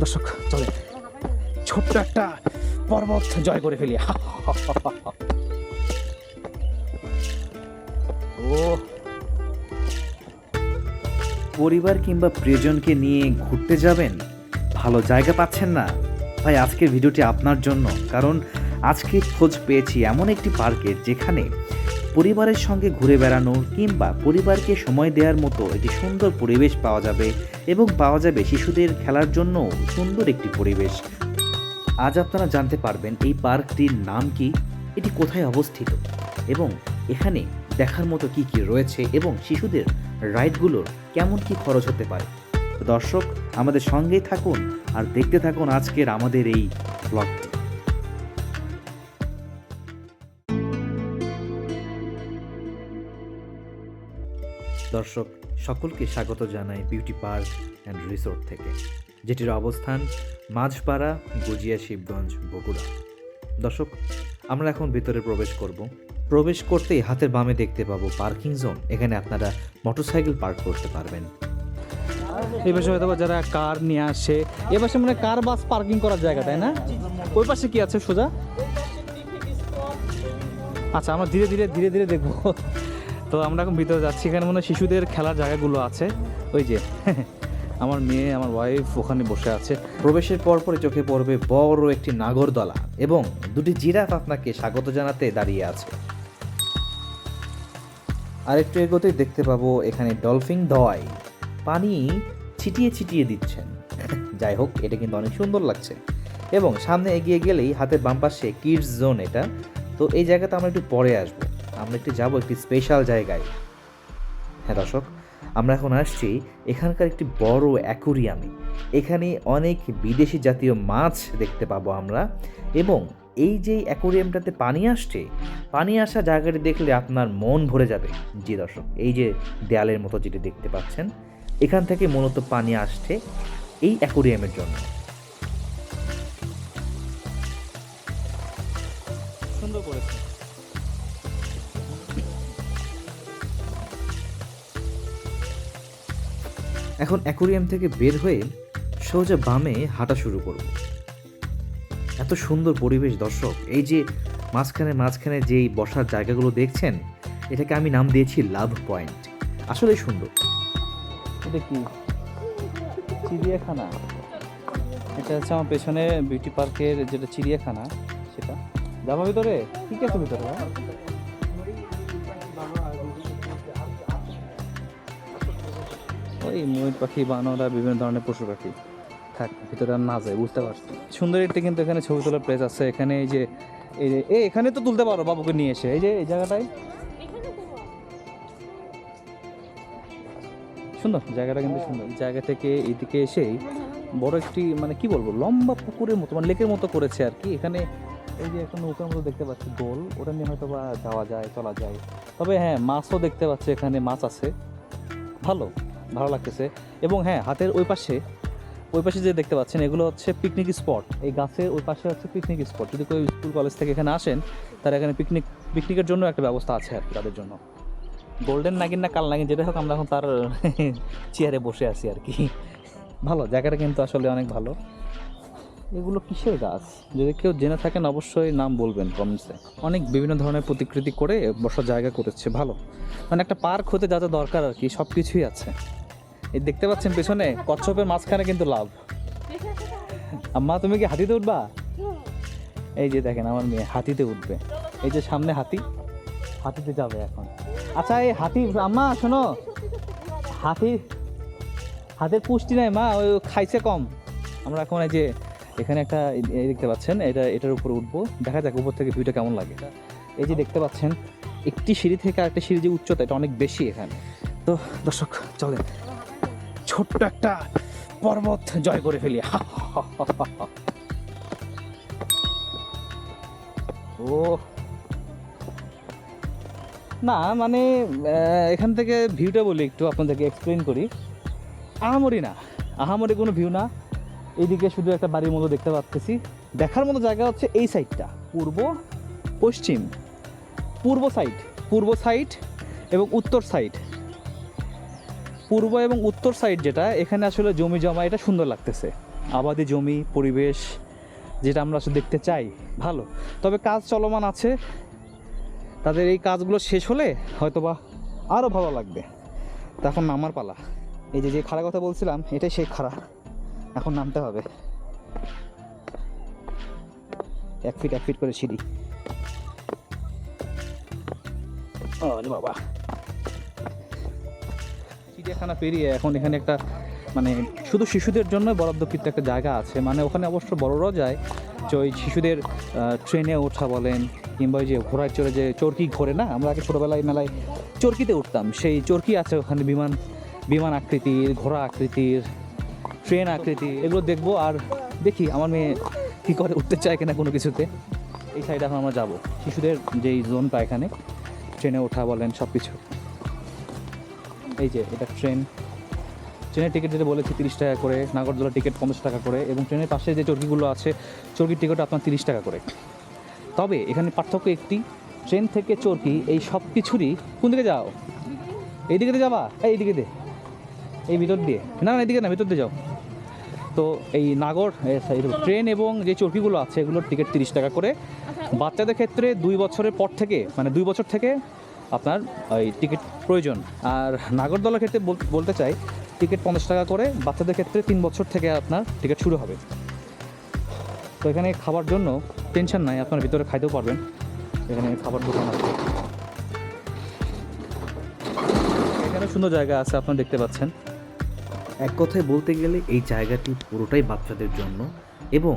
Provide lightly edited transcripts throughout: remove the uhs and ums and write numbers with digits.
দর্শক চলে ছোট্ট একটা পর্বত জয় করে ফেলি। ও পরিবার কিংবা প্রিয়জনকে নিয়ে ঘুরতে যাবেন, ভালো জায়গা পাচ্ছেন না ভাই, আজকের ভিডিওটি আপনার জন্য। কারণ আজকে খোঁজ পেয়েছি এমন একটি পার্কের যেখানে পরিবারের সঙ্গে ঘুরে বেড়ানো কিংবা পরিবারকে সময় দেওয়ার মতো একটি সুন্দর পরিবেশ পাওয়া যাবে এবং পাওয়া যাবে শিশুদের খেলার জন্য সুন্দর একটি পরিবেশ। আজ আপনারা জানতে পারবেন এই পার্কটির নাম কি, এটি কোথায় অবস্থিত এবং এখানে দেখার মতো কি কি রয়েছে এবং শিশুদের রাইডগুলোর কেমন কি খরচ হতে পারে। তো দর্শক আমাদের সঙ্গেই থাকুন আর দেখতে থাকুন আজকের আমাদের এই ব্লগটি। দর্শক সকলকে স্বাগত জানাই বিউটি পার্ক অ্যান্ড রিসোর্ট থেকে, যেটির অবস্থান মাঝপাড়া, গুজিয়া, শিবগঞ্জ, বগুড়া। দর্শক আমরা এখন ভিতরে প্রবেশ করব। প্রবেশ করতেই হাতের বামে দেখতে পাবো পার্কিং জোন। এখানে আপনারা মোটরসাইকেল পার্ক করতে পারবেন। এই পাশে হয়তো যারা কার নিয়ে আসে, এ পাশে মানে কার বাস পার্কিং করার জায়গা, তাই না? ওই পাশে কি আছে সোজা? আচ্ছা, আমরা ধীরে ধীরে ধীরে ধীরে দেখবো। তো আমরা এখন ভিতরে যাচ্ছি। এখানে মনে হয় শিশুদের খেলার জায়গাগুলো আছে। ওই যে আমার মেয়ে, আমার ওয়াইফ ওখানে বসে আছে। প্রবেশের পরপরই চোখে পড়বে বড় একটি নাগরদোলা এবং দুটি জিরাফ আপনাকে স্বাগত জানাতে দাঁড়িয়ে আছে। আর একটু এগোতেই দেখতে পাবো এখানে ডলফিন দয় পানি ছিটিয়ে ছিটিয়ে দিচ্ছেন। যাই হোক, এটা কিন্তু অনেক সুন্দর লাগছে। এবং সামনে এগিয়ে গেলেই হাতের বাম পাশে কিডস জোন। এটা তো এই জায়গাতে আমরা একটু পরে আসবো। আমরা একটু যাবো একটি স্পেশাল জায়গায়। হ্যাঁ দর্শক, আমরা এখন আসছি এখানকার একটি বড় অ্যাকুরিয়ামে। এখানে অনেক বিদেশি জাতীয় মাছ দেখতে পাবো আমরা। এবং এই যে অ্যাকুরিয়ামটাতে পানি আসছে, পানি আসা জায়গাটি দেখলে আপনার মন ভরে যাবে। জি দর্শক, এই যে দেয়ালের মতো যেটি দেখতে পাচ্ছেন, এখান থেকে মূলত পানি আসছে এই অ্যাকুরিয়ামের জন্য। সুন্দর করেছে। এখন অ্যাকুরিয়াম থেকে বের হয়ে সোজা বামে হাঁটা শুরু করব। এত সুন্দর পরিবেশ দর্শক। এই যে মাঝখানে মাঝখানে যেই বসার জায়গাগুলো দেখছেন, এটাকে আমি নাম দিয়েছি লাভ পয়েন্ট। আসলেই সুন্দর। এটা কি চিড়িয়াখানা? এটা হচ্ছে আমার পেছনে বিউটি পার্কের যেটা চিড়িয়াখানা, সেটা যাবো ভিতরে। ঠিক আছে, ভিতরে ওই ময়ূর পাখি, বানর আর বিভিন্ন ধরনের পশু পাখি থাক, ভিতরে আর না যায়, বুঝতে পারছি। সুন্দর একটি কিন্তু এখানে ছবি তোলার প্লেস আছে। এখানে এই যে এখানে তো তুলতে পারো বাবুকে নিয়ে এসে, এই যে এই জায়গাটায় সুন্দর। জায়গাটা কিন্তু সুন্দর। এই জায়গা থেকে এইদিকে এসেই বড় একটি মানে কি বলবো, লম্বা পুকুরের মতো মানে লেকের মতো করেছে আর কি। এখানে এই যে একটা নৌকার মতো দেখতে পাচ্ছি গোল, ওটা নিয়ে হয়তো বা যাওয়া যায়, চলা যায়। তবে হ্যাঁ, মাছও দেখতে পাচ্ছি, এখানে মাছ আছে। ভালো ভালো লাগতেছে। এবং হ্যাঁ, হাতের ওই পাশে যে দেখতে পাচ্ছেন, এগুলো হচ্ছে পিকনিক স্পট। এই গাছের ওই পাশে হচ্ছে পিকনিক স্পট। যদি কেউ স্কুল কলেজ থেকে এখানে আসেন, তারা এখানে পিকনিকের জন্য একটা ব্যবস্থা আছে আর কি তাদের জন্য। গোল্ডেন নাগিন না কাল নাগিন, যেটা হোক, আমরা এখন তার চেয়ারে বসে আছি আর কি। ভালো জায়গাটা কিন্তু আসলে অনেক ভালো। এগুলো কিসের গাছ? যদি কেউ জেনে থাকেন অবশ্যই নাম বলবেন কমেন্টসে। অনেক বিভিন্ন ধরনের প্রতিকৃতি করে বসার জায়গা করেছে। ভালো, মানে একটা পার্ক হতে যা যা দরকার আর কি, সব কিছুই আছে। এই দেখতে পাচ্ছেন পেছনে কচ্ছপের মাঝখানে কিন্তু লাভ। আম্মা, তুমি কি হাতিতে উঠবা? এই যে দেখেন আমার মেয়ে হাতিতে উঠবে। এই যে সামনে হাতিতে যাবে এখন। আচ্ছা, এই হাতি, আম্মা শোনো, হাতের পুষ্টি নাই মা, ওই খাইছে কম। আমরা এখন এই যে এখানে একটা দেখতে পাচ্ছেন, এটার উপরে উঠবো, দেখা যাক উপর থেকে ভিউটা কেমন লাগে। এই যে দেখতে পাচ্ছেন একটি সিঁড়ি থেকে আরেকটা সিঁড়ি যে উচ্চতা, এটা অনেক বেশি এখানে। তো দর্শক চলে ছোট্ট একটা পর্বত জয় করে ফেলি। ও না, মানে এখান থেকে ভিউটা বলি একটু আপনাদেরকে এক্সপ্লেন করি। আহামরি কোনো ভিউ না। এইদিকে শুধু একটা বাড়ির মতো দেখতে পাচ্ছি। দেখার মতো জায়গা হচ্ছে এই সাইডটা, পূর্ব সাইড এবং উত্তর সাইড। পূর্ব এবং উত্তর সাইড যেটা, এখানে আসলে জমি জমা, এটা সুন্দর লাগতেছে। আবাদি জমি, পরিবেশ, যেটা আমরা আসলে দেখতে চাই ভালো। তবে কাজ চলমান আছে, তাদের এই কাজগুলো শেষ হলে হয়তোবা আরও ভালো লাগবে। তা এখন নামার পালা। এই যে খাড়া কথা বলছিলাম, এটাই সেই খাড়া, এখন নামতে হবে। 1 ফিট 1 ফিট করে সিঁড়ি। আরে বাবা, চিড়িয়াখানা পেরিয়ে এখন এখানে একটা মানে শুধু শিশুদের জন্য বরাদ্দকৃত একটা জায়গা আছে। মানে ওখানে অবশ্য বড়রাও যায়, যে ওই শিশুদের ট্রেনে ওঠা বলেন, কিংবা ওই যে ঘোড়ায় চড়ে যে চরকি ঘোরে না, আমরা আগে ছোটোবেলায় মেলায় চরকিতে উঠতাম, সেই চরকি আছে ওখানে, বিমান আকৃতির, ঘোড়া আকৃতির, ট্রেন আকৃতির, এগুলো দেখবো। আর দেখি আমার মেয়ে কী করে, উঠতে চায় কিনা কোনো কিছুতে। এই সাইডে এখন আমরা যাবো, শিশুদের যেই জোনটা এখানে, ট্রেনে ওঠা বলেন সব কিছু। এই যে এটা ট্রেনের টিকিট যেটা বলেছি 30 টাকা করে, নাগরদোলার টিকিট 50 টাকা করে, এবং ট্রেনের পাশে যে চরকিগুলো আছে চরকির টিকিট আপনার 30 টাকা করে। তবে এখানে পার্থক্য একটি, ট্রেন থেকে চরকি এই সব কিছুরই, কোন দিকে যাও, এই দিকে দিয়ে যাবা, এইদিকে দিয়ে, এই ভিতর দিয়ে, না না এদিকে না, ভিতর দিয়ে যাও। তো এই ট্রেন এবং যে চরকিগুলো আছে এগুলোর টিকিট 30 টাকা করে। বাচ্চাদের ক্ষেত্রে 2 বছরের পর থেকে, মানে 2 বছর থেকে আপনার ওই টিকিট প্রয়োজন। আর নাগরদোলার ক্ষেত্রে বলতে চাই টিকিট 50 টাকা করে, বাচ্চাদের ক্ষেত্রে 3 বছর থেকে আপনার টিকিট শুরু হবে। তো এখানে খাবার জন্য টেনশন নাই, আপনার ভিতরে খাইতেও পারবেন, এখানে খাবার দোকান আছে। এখানে সুন্দর জায়গা আছে, আপনারা দেখতে পাচ্ছেন। এক কথায় বলতে গেলে এই জায়গাটি পুরোটাই বাচ্চাদের জন্য। এবং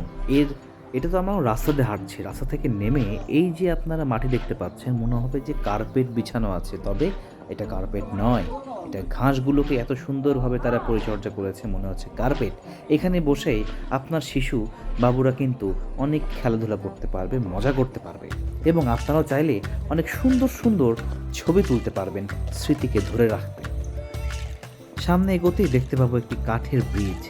এটা তো আমরা রাস্তা দিয়ে হাঁটছি, রাস্তা থেকে নেমে এই যে আপনারা মাটি দেখতে পাচ্ছেন, মনে হবে যে কার্পেট বিছানো আছে, তবে এটা কার্পেট নয়। এটা ঘাসগুলোকে এত সুন্দরভাবে তারা পরিচর্যা করেছে, মনে হচ্ছে কার্পেট। এখানে বসেই আপনার শিশু বাবুরা কিন্তু অনেক খেলাধুলা করতে পারবে, মজা করতে পারবে, এবং আপনারাও চাইলে অনেক সুন্দর সুন্দর ছবি তুলতে পারবেন, স্মৃতিকে ধরে রাখবে। সামনে এগোতেই দেখতে পাবো একটি কাঠের ব্রিজ।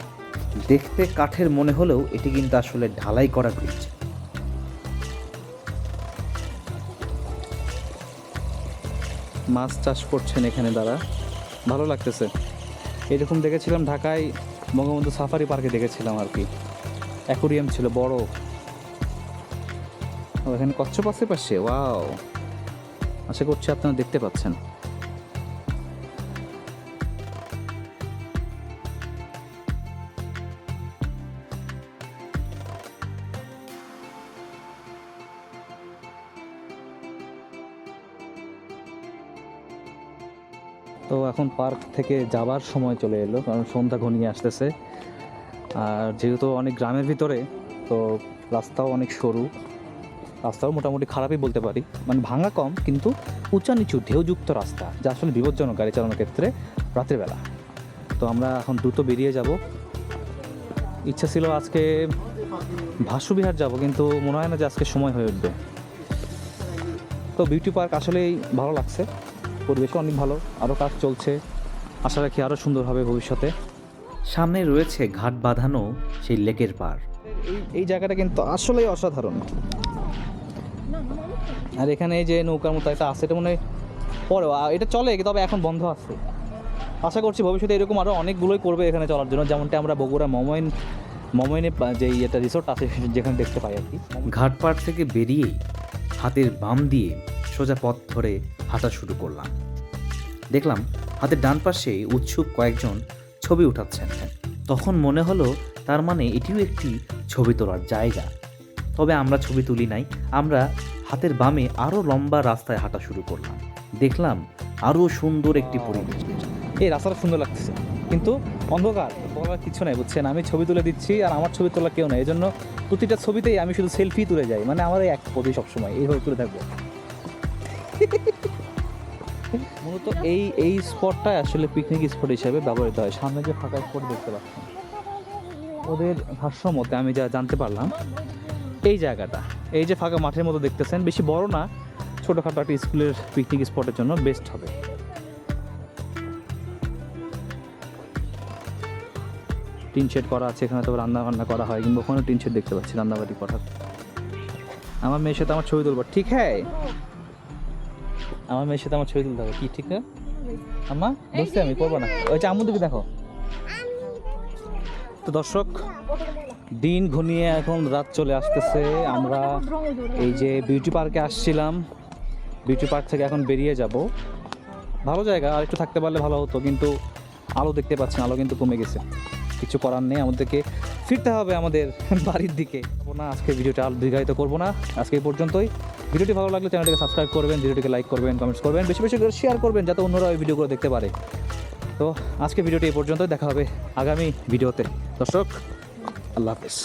দেখতে কাঠের মনে হলেও এটি কিন্তু আসলে ঢালাই করা ব্রিজ। মাছ চাষ করছেন এখানে তারা, ভালো লাগতেছে। এরকম দেখেছিলাম ঢাকায় বঙ্গবন্ধু সাফারি পার্কে দেখেছিলাম আর কি, অ্যাকোরিয়াম ছিল বড়। এখানে কচ্ছপ আছে পাশে, ওয়াও, আশা করছি আপনারা দেখতে পাচ্ছেন। তো এখন পার্ক থেকে যাবার সময় চলে এলো, কারণ সন্ধ্যা ঘনিয়ে আসতেছে। আর যেহেতু অনেক গ্রামের ভিতরে, তো রাস্তাও অনেক সরু, রাস্তাও মোটামুটি খারাপই বলতে পারি, মানে ভাঙা কম কিন্তু উঁচা নিচু ঢেউযুক্ত রাস্তা, যা আসলে বিপজ্জনক গাড়ি চালানোর ক্ষেত্রে রাতের বেলা। তো আমরা এখন দ্রুত বেরিয়ে যাব। ইচ্ছা ছিল আজকে ভাসুবিহার যাব, কিন্তু মনে হয় না যে আজকে সময় হয়ে উঠবে। তো বিউটি পার্ক আসলেই ভালো লাগছে, পরিবেশও অনেক ভালো, আরও কাজ চলছে, আশা রাখি আরও সুন্দর হবে ভবিষ্যতে। সামনে রয়েছে ঘাট বাঁধানো সেই লেকের পার। এই জায়গাটা কিন্তু আসলেই অসাধারণ। আর এখানে এই যে নৌকার মতো একটা আছে, এটা মনে হয় পরে এটা চলে, তবে এখন বন্ধ আছে। আশা করছি ভবিষ্যতে এরকম আরও অনেকগুলোই করবে এখানে চলার জন্য, যেমনটা আমরা বগুড়া মমইনে যে একটা রিসোর্ট আছে যেখানে দেখতে পাই আর কি। ঘাট পাড় থেকে বেরিয়েই হাতের বাম দিয়ে সোজা পথ ধরে হাঁটা শুরু করলাম। দেখলাম হাতের ডান পাশে উৎসুক কয়েকজন ছবি উঠাচ্ছেন। তখন মনে হলো তার মানে এটিও একটি ছবি তোলার জায়গা। তবে আমরা ছবি তুলি নাই, আমরা হাতের বামে আরও লম্বা রাস্তায় হাঁটা শুরু করলাম। দেখলাম আরও সুন্দর একটি পরিবেশ। এই রাস্তাটা সুন্দর লাগতেছে, কিন্তু অন্ধকার, বলার কিছু নাই বুঝছেন। আমি ছবি তুলে দিচ্ছি আর আমার ছবি তোলা কেউ নাই, এই জন্য প্রতিটা ছবিতেই আমি শুধু সেলফি তুলে যাই, মানে আমার এক পদে সবসময় এইভাবে তুলে থাকবো। মূলত এই স্পটটা আসলে পিকনিক স্পট হিসেবে ব্যবহৃত হয়। সামনে যে ফাঁকা স্পট দেখতে পাচ্ছেন, ওদের ভাষ্য মতে আমি যা জানতে পারলাম, এই জায়গাটা, এই যে ফাঁকা মাঠের মতো দেখতেছেন, বেশি বড় না, ছোটোখাটো একটা স্কুলের পিকনিক স্পটের জন্য বেস্ট হবে। টিন শেড করা আছে এখানে, তবে রান্না বান্না করা হয়, কিংবা ওখানেও টিন শেড দেখতে পাচ্ছি রান্নাবাড়ি করার। আমার মেয়ের সাথে আমার ছবি তুলবো, ঠিক হ্যাঁ? আমার মেয়ের সাথে আমার ছবি তুলতে হবে কি, ঠিক না আম্মা? বুঝতে আমি করবো না, ওই যে আম্মু দিকে দেখো। তো দর্শক, দিন ঘনিয়ে এখন রাত চলে আসতেছে। আমরা এই যে বিউটি পার্কে আসছিলাম, বিউটি পার্ক থেকে এখন বেরিয়ে যাব। ভালো জায়গা, আর একটু থাকতে পারলে ভালো হতো, কিন্তু আলো দেখতে পাচ্ছেন, আলো কিন্তু কমে গেছে। কিছু করার নেই, আমাদেরকে ফিরতে হবে আমাদের বাড়ির দিকে। না, আজকে ভিডিওটা আর দীর্ঘায়িত করবো না, আজকে এই পর্যন্তই। ভিডিওটি ভালো লাগলে চ্যানেলটিকে সাবস্ক্রাইব করবেন, ভিডিওটিকে লাইক করবেন, কমেন্টস করবেন, বেশি বেশি করে শেয়ার করবেন যাতে অন্যরা ওই ভিডিওগুলো দেখতে পারে। তো আজকে ভিডিওটি এই পর্যন্তই, দেখা হবে আগামী ভিডিওতে। দর্শক, আল্লাহ হাফেজ।